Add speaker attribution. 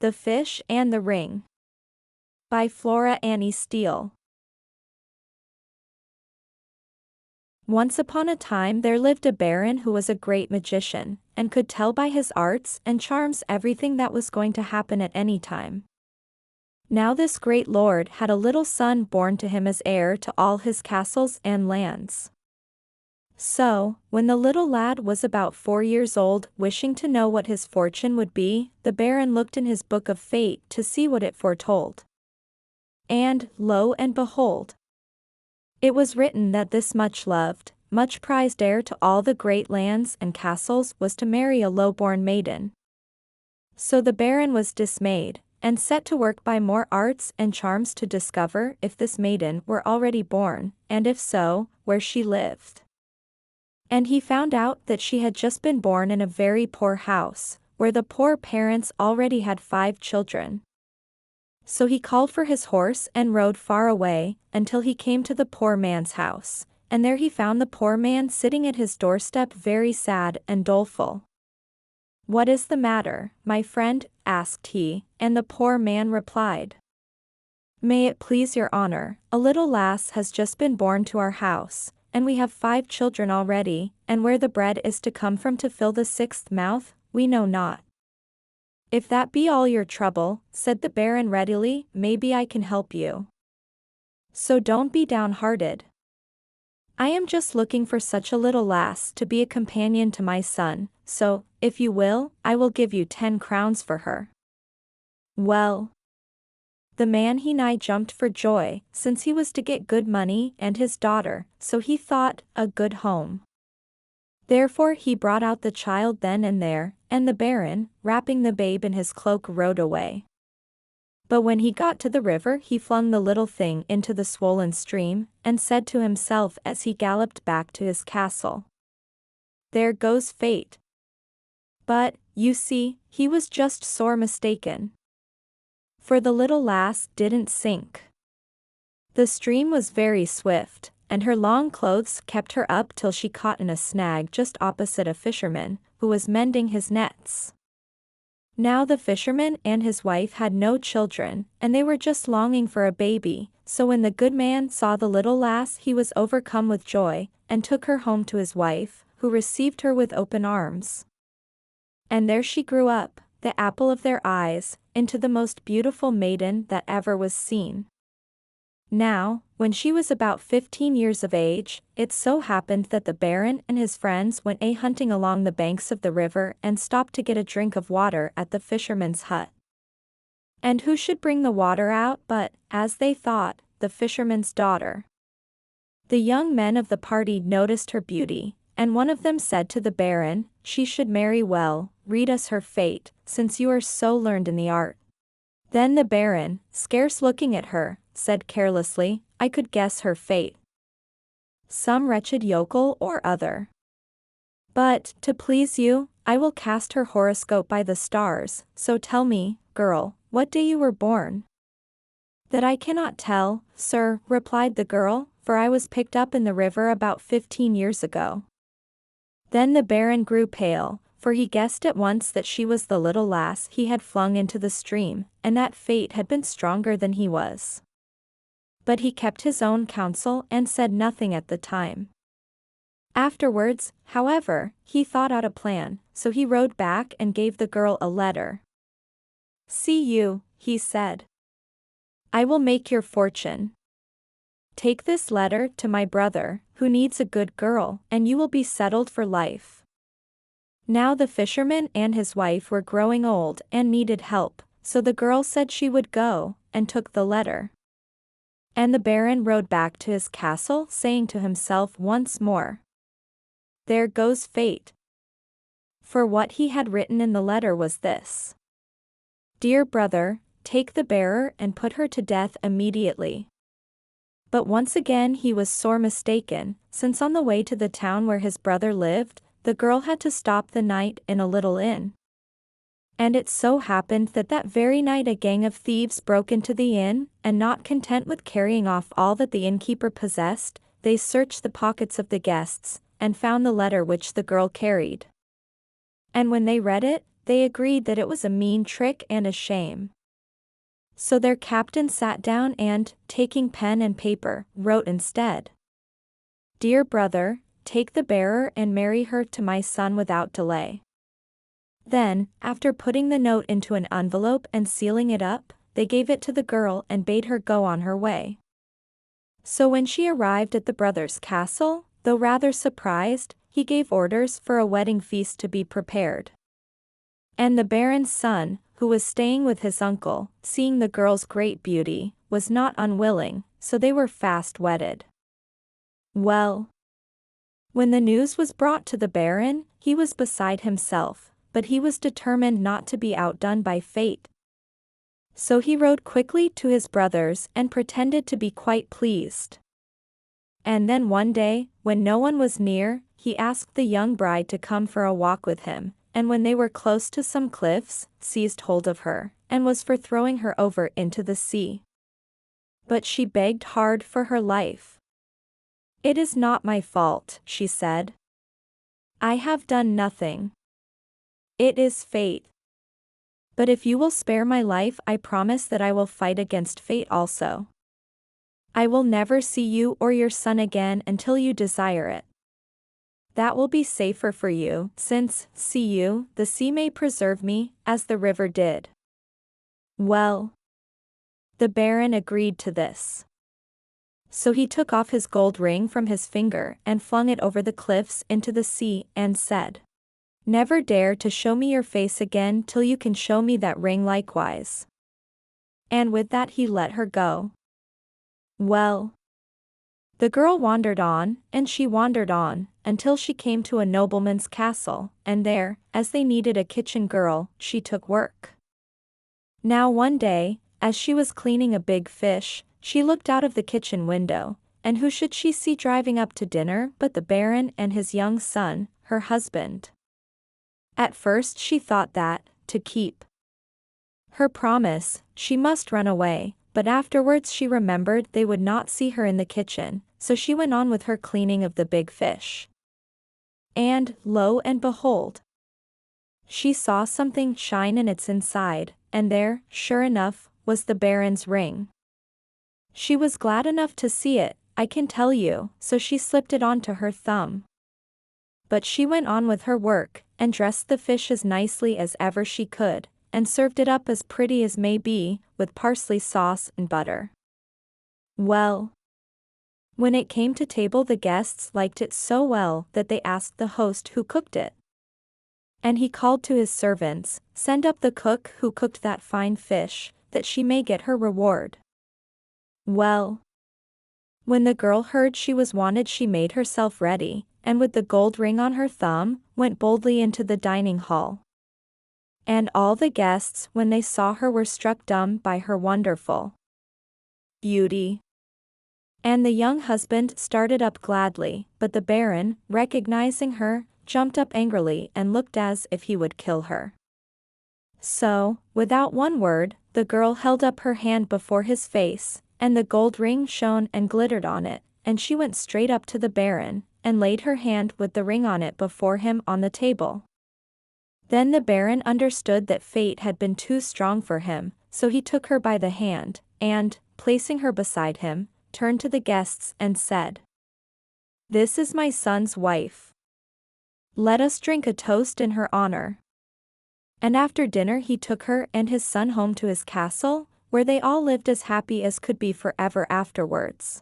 Speaker 1: The Fish and the Ring by Flora Steele. Once upon a time there lived a baron who was a great magician, and could tell by his arts and charms everything that was going to happen at any time. Now this great lord had a little son born to him as heir to all his castles and lands. So, when the little lad was about 4 years old, wishing to know what his fortune would be, the baron looked in his book of fate to see what it foretold. And, lo and behold! It was written that this much loved, much prized heir to all the great lands and castles was to marry a low-born maiden. So the baron was dismayed, and set to work by more arts and charms to discover if this maiden were already born, and if so, where she lived. And he found out that she had just been born in a very poor house, where the poor parents already had 5 children. So he called for his horse and rode far away, until he came to the poor man's house, and there he found the poor man sitting at his doorstep very sad and doleful. "What is the matter, my friend?" asked he, and the poor man replied, "May it please your honor, a little lass has just been born to our house, and we have 5 children already, and where the bread is to come from to fill the 6th mouth, we know not." "If that be all your trouble," said the baron readily, "maybe I can help you. So don't be downhearted. I am just looking for such a little lass to be a companion to my son, so, if you will, I will give you 10 crowns for her." Well, the man he nigh jumped for joy, since he was to get good money and his daughter, so he thought, a good home. Therefore he brought out the child then and there, and the baron, wrapping the babe in his cloak, rode away. But when he got to the river he flung the little thing into the swollen stream, and said to himself as he galloped back to his castle, "There goes fate." But, you see, he was just sore mistaken. For the little lass didn't sink. The stream was very swift, and her long clothes kept her up till she caught in a snag just opposite a fisherman, who was mending his nets. Now the fisherman and his wife had no children, and they were just longing for a baby, so when the good man saw the little lass he was overcome with joy, and took her home to his wife, who received her with open arms. And there she grew up, the apple of their eyes, into the most beautiful maiden that ever was seen. Now, when she was about 15 years of age, it so happened that the baron and his friends went hunting along the banks of the river and stopped to get a drink of water at the fisherman's hut. And who should bring the water out but, as they thought, the fisherman's daughter. The young men of the party noticed her beauty, and one of them said to the baron, "She should marry well, read us her fate, since you are so learned in the art." Then the baron, scarce looking at her, said carelessly, "I could guess her fate. Some wretched yokel or other. But, to please you, I will cast her horoscope by the stars, so tell me, girl, what day you were born." "That I cannot tell, sir," replied the girl, "for I was picked up in the river about 15 years ago." Then the baron grew pale, for he guessed at once that she was the little lass he had flung into the stream, and that fate had been stronger than he was. But he kept his own counsel and said nothing at the time. Afterwards, however, he thought out a plan, so he rode back and gave the girl a letter. "See you," he said. "I will make your fortune. Take this letter to my brother, who needs a good girl, and you will be settled for life." Now the fisherman and his wife were growing old and needed help, so the girl said she would go, and took the letter. And the baron rode back to his castle, saying to himself once more, "There goes fate." For what he had written in the letter was this: "Dear brother, take the bearer and put her to death immediately." But once again he was sore mistaken, since on the way to the town where his brother lived, the girl had to stop the night in a little inn. And it so happened that that very night a gang of thieves broke into the inn, and not content with carrying off all that the innkeeper possessed, they searched the pockets of the guests, and found the letter which the girl carried. And when they read it, they agreed that it was a mean trick and a shame. So their captain sat down and, taking pen and paper, wrote instead. "Dear brother, take the bearer and marry her to my son without delay." Then, after putting the note into an envelope and sealing it up, they gave it to the girl and bade her go on her way. So when she arrived at the brother's castle, though rather surprised, he gave orders for a wedding feast to be prepared. And the baron's son, who was staying with his uncle, seeing the girl's great beauty, was not unwilling, so they were fast wedded. Well, when the news was brought to the baron, he was beside himself, but he was determined not to be outdone by fate. So he rode quickly to his brothers and pretended to be quite pleased. And then one day, when no one was near, he asked the young bride to come for a walk with him, and when they were close to some cliffs, seized hold of her, and was for throwing her over into the sea. But she begged hard for her life. "It is not my fault," she said. "I have done nothing. It is fate. But if you will spare my life, I promise that I will fight against fate also. I will never see you or your son again until you desire it. That will be safer for you, since, see you, the sea may preserve me, as the river did." Well, the baron agreed to this. So he took off his gold ring from his finger and flung it over the cliffs into the sea and said, "Never dare to show me your face again till you can show me that ring likewise." And with that he let her go. Well, the girl wandered on, and she wandered on, until she came to a nobleman's castle, and there, as they needed a kitchen girl, she took work. Now one day, as she was cleaning a big fish, she looked out of the kitchen window, and who should she see driving up to dinner but the baron and his young son, her husband. At first she thought that, to keep her promise, she must run away, but afterwards she remembered they would not see her in the kitchen, so she went on with her cleaning of the big fish. And, lo and behold, she saw something shine in its inside, and there, sure enough, was the baron's ring. She was glad enough to see it, I can tell you, so she slipped it onto her thumb. But she went on with her work, and dressed the fish as nicely as ever she could, and served it up as pretty as may be, with parsley sauce and butter. Well, when it came to table the guests liked it so well that they asked the host who cooked it. And he called to his servants, "Send up the cook who cooked that fine fish, that she may get her reward." Well, when the girl heard she was wanted, she made herself ready, and with the gold ring on her thumb, went boldly into the dining hall. And all the guests, when they saw her, were struck dumb by her wonderful beauty. And the young husband started up gladly, but the baron, recognizing her, jumped up angrily and looked as if he would kill her. So, without one word, the girl held up her hand before his face, and the gold ring shone and glittered on it, and she went straight up to the baron, and laid her hand with the ring on it before him on the table. Then the baron understood that fate had been too strong for him, so he took her by the hand, and, placing her beside him, turned to the guests and said, "This is my son's wife. Let us drink a toast in her honor." And after dinner he took her and his son home to his castle, where they all lived as happy as could be forever afterwards.